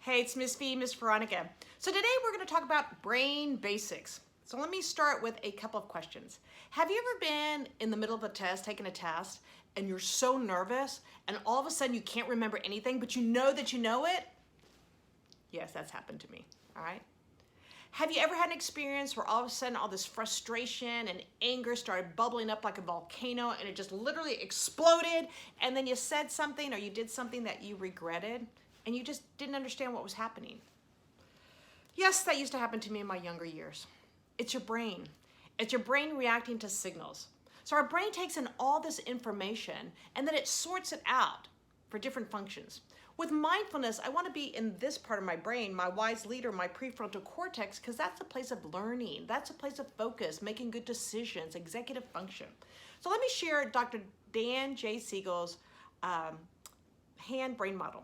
Hey, it's Miss V, Miss Veronica. So today we're going to talk about brain basics. So let me start with a couple of questions. Have you ever been in the middle of a test, taking a test, and you're so nervous, and all of a sudden you can't remember anything, but you know that you know it? Yes, that's happened to me, all right? Have you ever had an experience where all of a sudden all this frustration and anger started bubbling up like a volcano and it just literally exploded, and then you said something or you did something that you regretted and you just didn't understand what was happening? Yes, that used to happen to me in my younger years. It's your brain. It's your brain reacting to signals. So our brain takes in all this information and then it sorts it out for different functions. With mindfulness, I want to be in this part of my brain, my wise leader, my prefrontal cortex, because that's a place of learning. That's a place of focus, making good decisions, executive function. So let me share Dr. Dan J. Siegel's hand-brain model.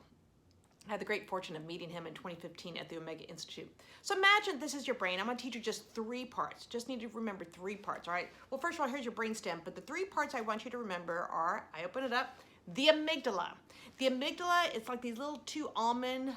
I had the great fortune of meeting him in 2015 at the Omega Institute. So imagine this is your brain. I'm going to teach you just 3 parts. Just need to remember 3 parts, all right? Well, first of all, here's your brainstem, but the 3 parts I want you to remember are, I open it up, the amygdala. The amygdala, it's like these little 2 almond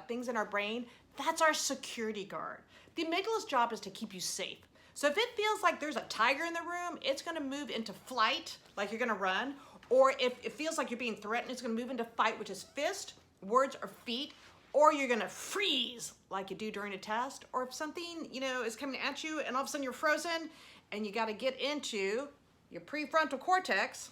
things in our brain. That's our security guard. The amygdala's job is to keep you safe. So if it feels like there's a tiger in the room, it's going to move into flight, like you're going to run. Or if it feels like you're being threatened, it's going to move into fight, which is fist, words, or feet. Or you're going to freeze, like you do during a test. Or if something, is coming at you and all of a sudden you're frozen and you got to get into your prefrontal cortex,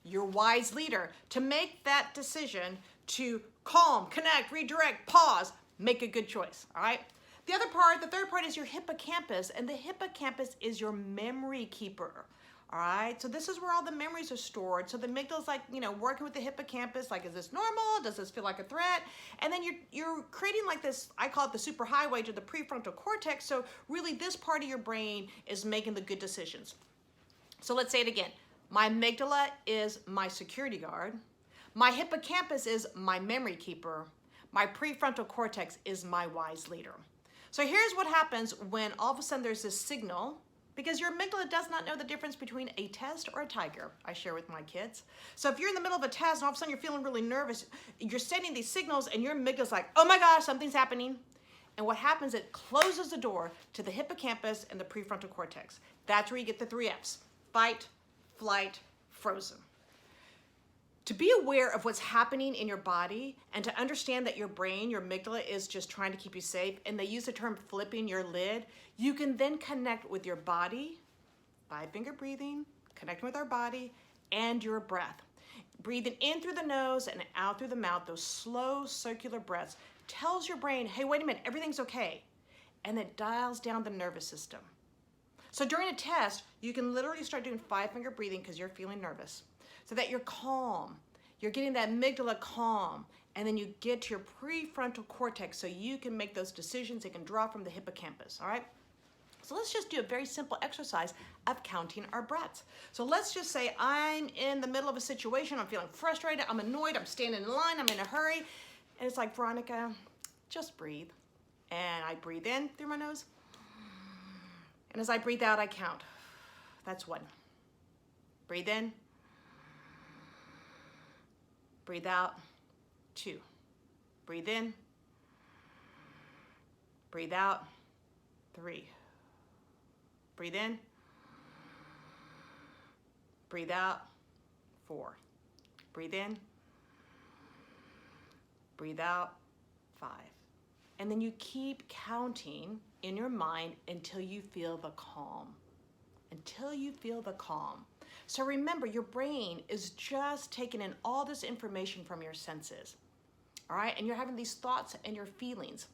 your wise leader, to make that decision to calm, connect, redirect, pause, make a good choice, all right? The third part is your hippocampus, and the hippocampus is your memory keeper, all right? So this is where all the memories are stored. So the amygdala's like, working with the hippocampus, like, is this normal? Does this feel like a threat? And then you're creating like this, I call it the superhighway to the prefrontal cortex. So really this part of your brain is making the good decisions. So let's say it again. My amygdala is my security guard. My hippocampus is my memory keeper. My prefrontal cortex is my wise leader. So here's what happens when all of a sudden there's this signal, because your amygdala does not know the difference between a test or a tiger, I share with my kids. So if you're in the middle of a test and all of a sudden you're feeling really nervous, you're sending these signals and your amygdala's like, oh my gosh, something's happening. And what happens, it closes the door to the hippocampus and the prefrontal cortex. That's where you get the 3 Fs, fight, flight, frozen. To be aware of what's happening in your body and to understand that your brain, your amygdala, is just trying to keep you safe, and they use the term flipping your lid, you can then connect with your body, 5-finger breathing, connecting with our body, and your breath. Breathing in through the nose and out through the mouth, those slow circular breaths, tells your brain, hey, wait a minute, everything's okay. And it dials down the nervous system. So during a test, you can literally start doing 5-finger breathing because you're feeling nervous, so that you're calm. You're getting that amygdala calm, and then you get to your prefrontal cortex so you can make those decisions. It can draw from the hippocampus, all right? So let's just do a very simple exercise of counting our breaths. So let's just say I'm in the middle of a situation. I'm feeling frustrated. I'm annoyed. I'm standing in line. I'm in a hurry. And it's like, Veronica, just breathe. And I breathe in through my nose. And as I breathe out, I count. That's 1. Breathe in. Breathe out. 2. Breathe in. Breathe out. 3. Breathe in. Breathe out. 4. Breathe in. Breathe out. 5. And then you keep counting in your mind until you feel the calm. Until you feel the calm. So remember, your brain is just taking in all this information from your senses. All right? And you're having these thoughts and your feelings.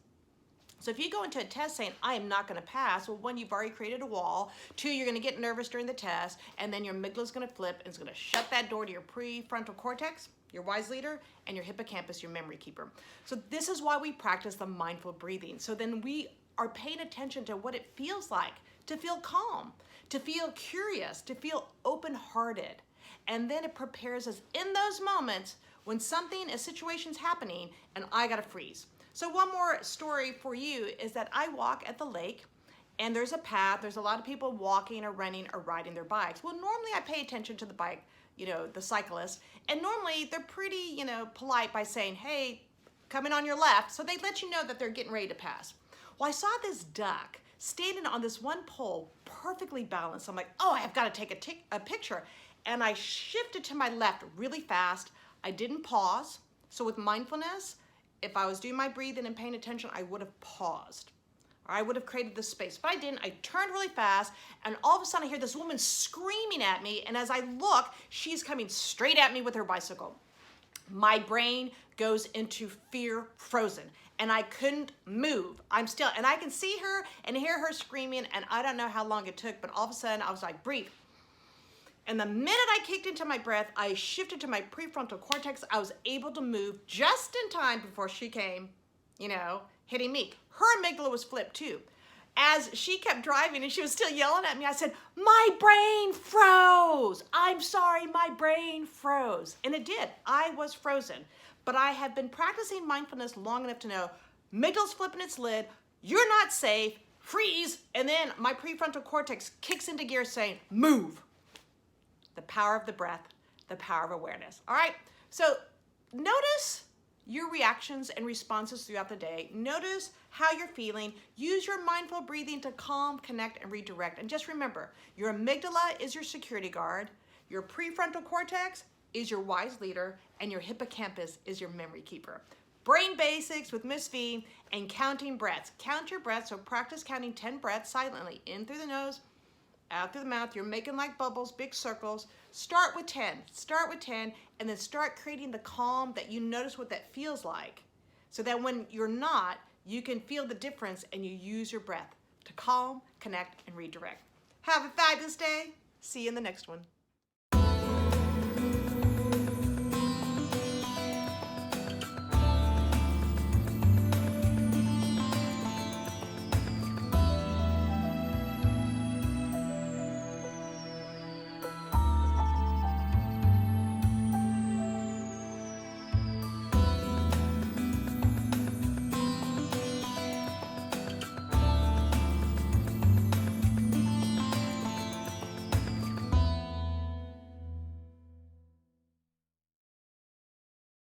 So if you go into a test saying, I am not going to pass, well, 1, you've already created a wall. 2, you're going to get nervous during the test. And then your amygdala is going to flip and it's going to shut that door to your prefrontal cortex, your wise leader, and your hippocampus, your memory keeper. So this is why we practice the mindful breathing. So then we are paying attention to what it feels like to feel calm, to feel curious, to feel open-hearted. And then it prepares us in those moments when a situation's happening and I gotta freeze. So one more story for you is that I walk at the lake and there's a path, there's a lot of people walking or running or riding their bikes. Well, normally I pay attention to the bike, the cyclist, and normally they're pretty, polite by saying, hey, coming on your left, so they let you know that they're getting ready to pass. Well, I saw this duck standing on this one pole, perfectly balanced. I'm like, oh, I've got to take a picture. And I shifted to my left really fast. I didn't pause. So with mindfulness, if I was doing my breathing and paying attention, I would have paused. Or I would have created the space, but I didn't. I turned really fast, and all of a sudden I hear this woman screaming at me, and as I look, she's coming straight at me with her bicycle. My brain goes into fear frozen, and I couldn't move. I'm still, and I can see her and hear her screaming, and I don't know how long it took, but all of a sudden I was like, breathe. And the minute I kicked into my breath, I shifted to my prefrontal cortex. I was able to move just in time before she came, hitting me. Her amygdala was flipped too. As she kept driving and she was still yelling at me, I said, my brain froze. I'm sorry, my brain froze. And it did. I was frozen. But I have been practicing mindfulness long enough to know amygdala's flipping its lid, you're not safe, freeze. And then my prefrontal cortex kicks into gear saying, move. The power of the breath, the power of awareness. All right, so notice your reactions and responses throughout the day. Notice how you're feeling. Use your mindful breathing to calm, connect, and redirect. And just remember, your amygdala is your security guard, your prefrontal cortex is your wise leader, and your hippocampus is your memory keeper. Brain basics with Miss V and counting breaths. Count your breaths, so practice counting 10 breaths silently, in through the nose, out through the mouth. You're making like bubbles, big circles. Start with 10, and then start creating the calm that you notice what that feels like. So that when you're not, you can feel the difference and you use your breath to calm, connect, and redirect. Have a fabulous day. See you in the next one.